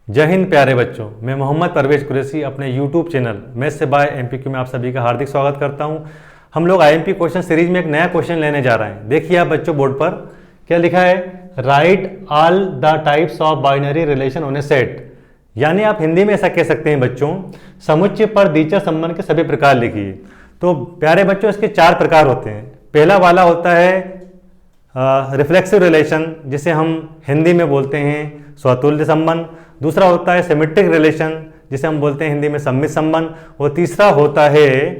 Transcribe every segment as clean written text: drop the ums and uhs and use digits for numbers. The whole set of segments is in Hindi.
जय हिंद प्यारे बच्चों, मैं मोहम्मद परवेज कुरैशी अपने YouTube चैनल मैथ्स से बाय MPQ में आप सभी का हार्दिक स्वागत करता हूं। हम लोग IMP क्वेश्चन सीरीज में एक नया क्वेश्चन लेने जा रहे हैं। देखिए आप बच्चों बोर्ड पर क्या लिखा है, right all the types of binary relation on A set. यानी आप हिंदी में ऐसा कह सकते हैं बच्चों, समुच्चय पर द्विचर संबंध के सभी प्रकार लिखिए। तो प्यारे बच्चों इसके 4 प्रकार होते हैं। पहला वाला होता है रिफ्लेक्सिव रिलेशन, जिसे हम हिंदी में बोलते हैं स्वतुल्य संबंध। दूसरा होता है सिमेट्रिक रिलेशन, जिसे हम बोलते हैं हिंदी में सममित संबंध। और तीसरा होता है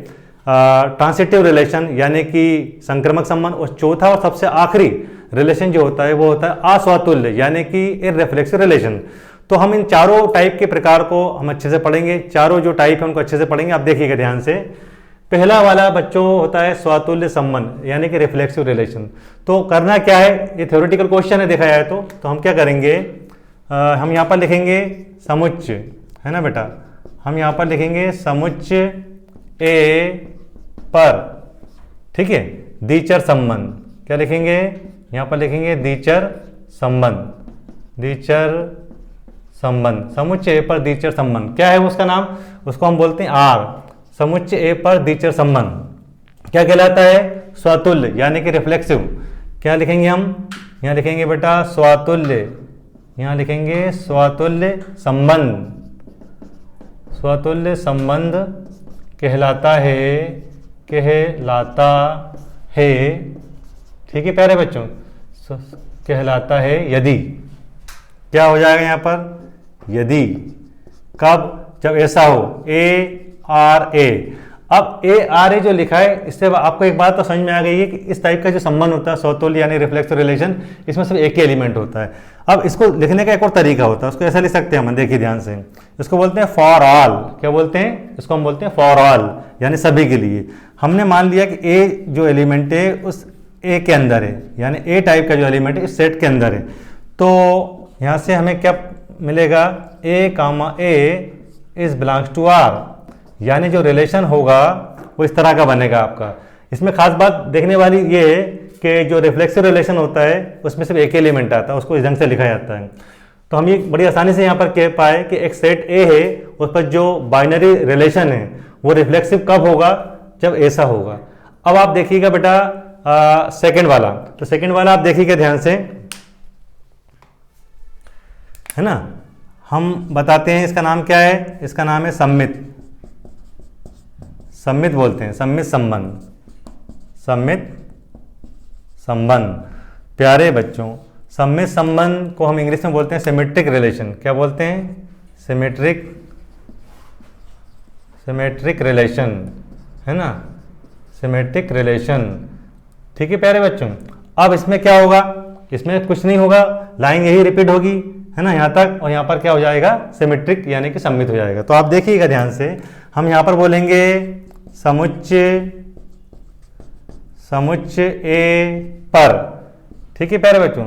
ट्रांसिटिव रिलेशन, यानी कि संक्रमक संबंध। और चौथा और सबसे आखिरी रिलेशन जो होता है वो होता है अस्वतुल्य, यानी कि इररिफ्लेक्सिव रिलेशन। तो हम इन चारों टाइप के प्रकार को हम अच्छे से पढ़ेंगे, चारों जो टाइप है उनको अच्छे से पढ़ेंगे। आप देखिएगा ध्यान से। पहला वाला बच्चों होता है स्वतुल्य संबंध, यानी कि रिफ्लेक्सिव रिलेशन। तो करना क्या है, ये थ्योरेटिकल क्वेश्चन है देखा जाए तो हम क्या करेंगे, हम यहाँ पर लिखेंगे समुच्चय, है ना बेटा। हम यहाँ पर लिखेंगे समुच्चय ए पर, ठीक है, द्विचर संबंध। क्या लिखेंगे, यहाँ पर लिखेंगे द्विचर संबंध, द्विचर संबंध। समुच्चय ए पर द्विचर संबंध क्या है उसका नाम, उसको हम बोलते हैं आर। समुच्चय ए पर द्विचर संबंध क्या कहलाता है, स्वतुल्य, यानी कि रिफ्लेक्सिव। क्या लिखेंगे हम, यहाँ लिखेंगे बेटा स्वतुल्य, यहाँ लिखेंगे स्वतुल्य संबंध। स्वतुल्य संबंध कहलाता है, कहलाता है, ठीक है प्यारे बच्चों, कहलाता है यदि। क्या हो जाएगा यहाँ पर, यदि। कब, जब ऐसा हो, ए आर ए। अब ए आर ए जो लिखा है, इससे आपको एक बात तो समझ में आ गई है कि इस टाइप का जो संबंध होता है स्वतुल्य यानी रिफ्लेक्सिव रिलेशन, इसमें सिर्फ एक ही एलिमेंट होता है। अब इसको लिखने का एक और तरीका होता है, उसको ऐसा लिख सकते हैं हम, देखिए ध्यान से। इसको बोलते हैं फॉर ऑल। क्या बोलते हैं, इसको हम बोलते हैं फॉर ऑल, यानी सभी के लिए। हमने मान लिया कि ए जो एलिमेंट है उस ए के अंदर है, यानी ए टाइप का जो एलिमेंट है इस सेट के अंदर है। तो यहाँ से हमें क्या मिलेगा, ए कामा ए इज बिलोंग्स टू आर, यानी जो रिलेशन होगा वो इस तरह का बनेगा आपका। इसमें खास बात देखने वाली ये है कि जो रिफ्लेक्सिव रिलेशन होता है उसमें सिर्फ एक एलिमेंट आता है, उसको इस ढंग से लिखा जाता है। तो हम ये बड़ी आसानी से यहाँ पर कह पाए कि एक सेट ए है, उस पर जो बाइनरी रिलेशन है वो रिफ्लेक्सिव कब होगा, जब ऐसा होगा। अब आप देखिएगा बेटा सेकेंड वाला। तो सेकेंड वाला आप देखिएगा ध्यान से, है ना। हम बताते हैं इसका नाम क्या है, इसका नाम है सम्मित। सम्मित बोलते हैं, सम्मित संबंध, सम्मित संबंध। प्यारे बच्चों, सम्मित संबंध को हम इंग्लिश में बोलते हैं सिमेट्रिक रिलेशन। क्या बोलते हैं, सिमेट्रिक, सिमेट्रिक रिलेशन, है ना, सिमेट्रिक रिलेशन, ठीक है प्यारे बच्चों। अब इसमें क्या होगा, इसमें कुछ नहीं होगा, लाइन यही रिपीट होगी, है ना, यहाँ तक। और यहाँ पर क्या हो जाएगा, सिमेट्रिक यानी कि सम्मित हो जाएगा। तो आप देखिएगा ध्यान से, हम यहाँ पर बोलेंगे समुच्चय, समुच्चय ए पर, ठीक है प्यारे बच्चों,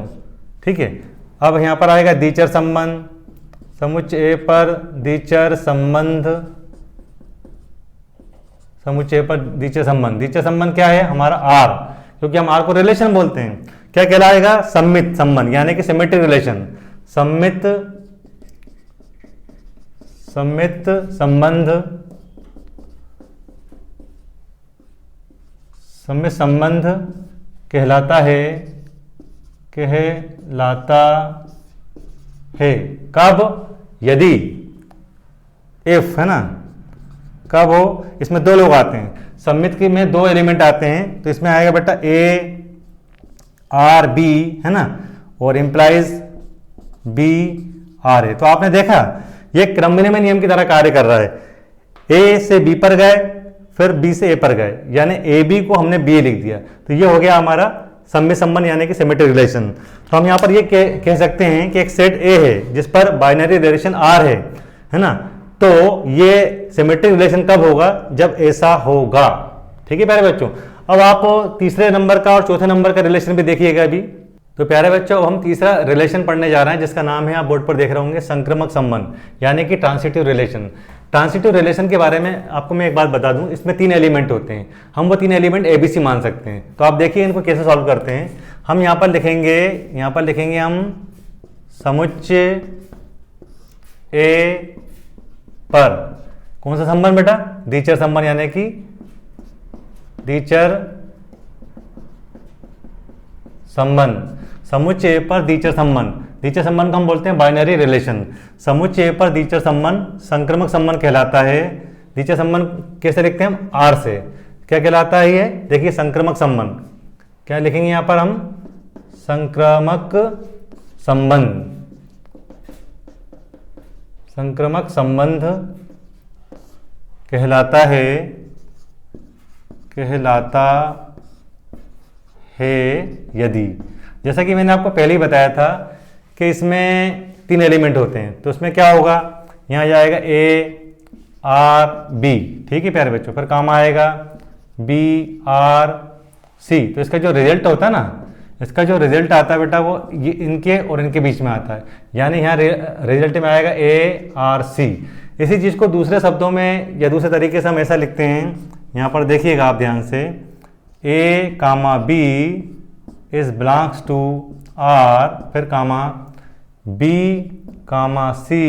ठीक है। अब यहाँ पर आएगा द्विचर संबंध, समुच्चय ए पर द्विचर संबंध, समुच्चय पर द्विचर संबंध। द्विचर संबंध क्या है हमारा, आर, क्योंकि हम आर को रिलेशन बोलते हैं। क्या कहलाएगा, सम्मित संबंध, यानी कि सिमेट्रिक रिलेशन, सम्मित, सम्मित संबंध, सम्मित संबंध कहलाता है, कहलाता है कब, यदि, इफ, है ना। कब हो, इसमें 2 लोग आते हैं, सम्मित के में 2 एलिमेंट आते हैं। तो इसमें आएगा बेटा ए आर बी, है ना, और इम्प्लाइज बी आर ए। तो आपने देखा ये क्रमनिर्णय नियम की तरह कार्य कर रहा है। ए से बी पर गए, फिर बी से ए पर गए, यानी ए बी को हमने बी लिख दिया। तो ये हो गया हमारा सम्मित संबंध, यानी कि सिमेट्रिक रिलेशन। तो हम यहाँ पर ये कह सकते हैं कि एक सेट ए है जिस पर बाइनरी रिलेशन आर है ना। तो ये सिमेट्रिक रिलेशन कब होगा, जब ऐसा होगा, ठीक है प्यारे बच्चों। अब आप तीसरे नंबर का और चौथे नंबर का रिलेशन भी देखिएगा अभी। तो प्यारे बच्चों, अब हम तीसरा रिलेशन पढ़ने जा रहे हैं, जिसका नाम है, आप बोर्ड पर देख रहे होंगे, संक्रमक संबंध, यानी कि ट्रांसिटिव रिलेशन। ट्रांसिटिव रिलेशन के बारे में आपको मैं एक बात बता दूं, इसमें 3 एलिमेंट होते हैं। हम वो 3 एलिमेंट एबीसी मान सकते हैं। तो आप देखिए इनको कैसे सॉल्व करते हैं। हम यहाँ पर लिखेंगे हम समुच्चय ए पर। कौन सा संबंध बेटा? द्विचर संबंध, यानी कि द्विचर संबंध। समुच्चय ए पर द्विचर संबंध, द्विचर संबंध को हम बोलते हैं बाइनरी रिलेशन। समुच्चय ए पर द्विचर संबंध संक्रमक संबंध कहलाता है। द्विचर संबंध कैसे लिखते हैं हम? आर से। क्या कहलाता है ये? देखिए संक्रमक संबंध। क्या लिखेंगे यहां पर हम? संक्रामक संबंध। संक्रमक संबंध कहलाता है यदि, जैसा कि मैंने आपको पहले ही बताया था कि इसमें 3 एलिमेंट होते हैं, तो उसमें क्या होगा? यहाँ जाएगा ए आर बी, ठीक है प्यारे बच्चों, फिर काम आएगा बी आर सी। तो इसका जो रिजल्ट होता है ना, इसका जो रिजल्ट आता है बेटा, वो ये इनके और इनके बीच में आता है, यानी यहाँ रिजल्ट में आएगा ए आर सी। इसी चीज़ को दूसरे शब्दों में या दूसरे तरीके से हम ऐसा लिखते हैं, यहाँ पर देखिएगा आप ध्यान से, A comma B is belongs to R, फिर comma B comma C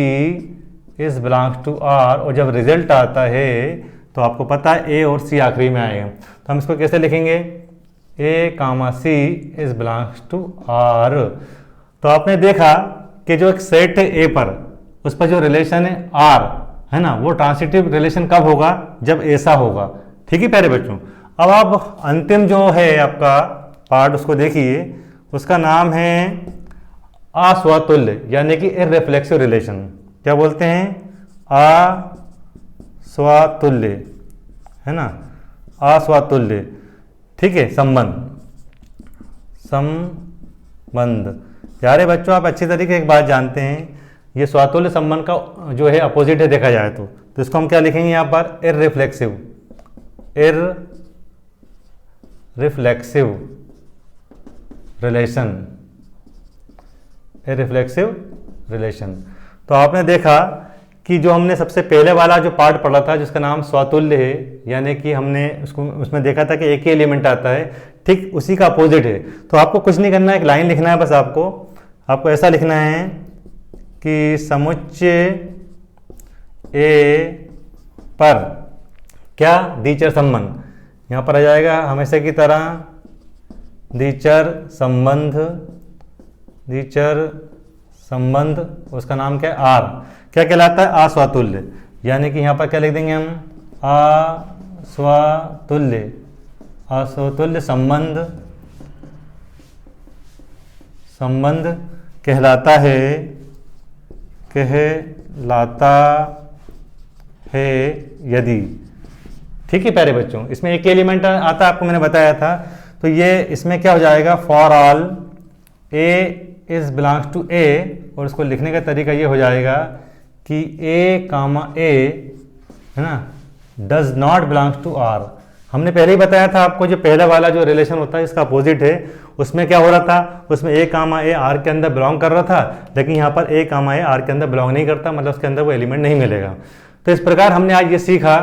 is belongs to R, और जब रिजल्ट आता है तो आपको पता है ए और सी आखिरी में आएगा। तो हम इसको कैसे लिखेंगे? ए कामा C is belongs to are. तो आपने देखा कि जो एक सेट है ए पर, उस पर जो रिलेशन है आर, है ना, वो ट्रांसिटिव रिलेशन कब होगा? जब ऐसा होगा। ठीक है प्यारे बच्चों। अब आप अंतिम जो है आपका पार्ट उसको देखिए, उसका नाम है अस्वतुल्य, यानी कि इररिफ्लेक्सिव रिलेशन। क्या बोलते हैं? अस्वतुल्य, है ना, अस्वतुल्य। ठीक है, संबंध। प्यारे बच्चों, आप अच्छी तरीके से एक बात जानते हैं, ये स्वतुल्य संबंध का जो है अपोजिट है देखा जाए तो इसको हम क्या लिखेंगे यहाँ पर? Irreflexive, irreflexive relation, irreflexive relation. तो आपने देखा कि जो हमने सबसे पहले वाला जो पार्ट पढ़ा था जिसका नाम स्वतुल्य है, यानी कि हमने उसमें देखा था कि एक ही एलिमेंट आता है, ठीक उसी का अपोजिट है। तो आपको कुछ नहीं करना है, एक लाइन लिखना है बस। आपको ऐसा लिखना है कि समुच्चय ए पर क्या? द्विचर संबंध। यहाँ पर आ जाएगा हमेशा की तरह द्विचर संबंध, उसका नाम क्या है? आर। क्या कहलाता है? अस्वतुल्य, यानी कि यहाँ पर क्या लिख देंगे हम? अस्वतुल्य संबंध कहलाता है यदि। ठीक है प्यारे बच्चों, इसमें एक एलिमेंट आता है, आपको मैंने बताया था। तो ये इसमें क्या हो जाएगा? For all A is belongs to A, और उसको लिखने का तरीका ये हो जाएगा कि ए कामा ए, है ना, does not belongs to R. हमने पहले ही बताया था आपको, जो पहले वाला जो रिलेशन होता है इसका अपोजिट है, उसमें क्या हो रहा था? उसमें ए कामा ए आर के अंदर बिलोंग कर रहा था, लेकिन यहाँ पर ए कामा ए आर के अंदर बिलोंग नहीं करता, मतलब उसके अंदर वो एलिमेंट नहीं मिलेगा। तो इस प्रकार हमने आज ये सीखा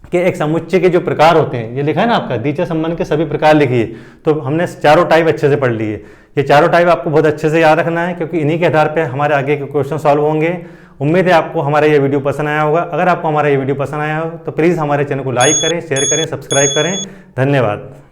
कि एक समुच्चय के जो प्रकार होते हैं, ये लिखा है ना आपका, द्विचर संबंध के सभी प्रकार लिखिए। तो हमने चारों टाइप अच्छे से पढ़ लिए। ये चारों टाइप आपको बहुत अच्छे से याद रखना है, क्योंकि इन्हीं के आधार पर हमारे आगे के क्वेश्चन सॉल्व होंगे। उम्मीद है आपको हमारा ये वीडियो पसंद आया होगा। अगर आपको हमारा ये वीडियो पसंद आया हो तो प्लीज़ हमारे चैनल को लाइक करें, शेयर करें, सब्सक्राइब करें। धन्यवाद।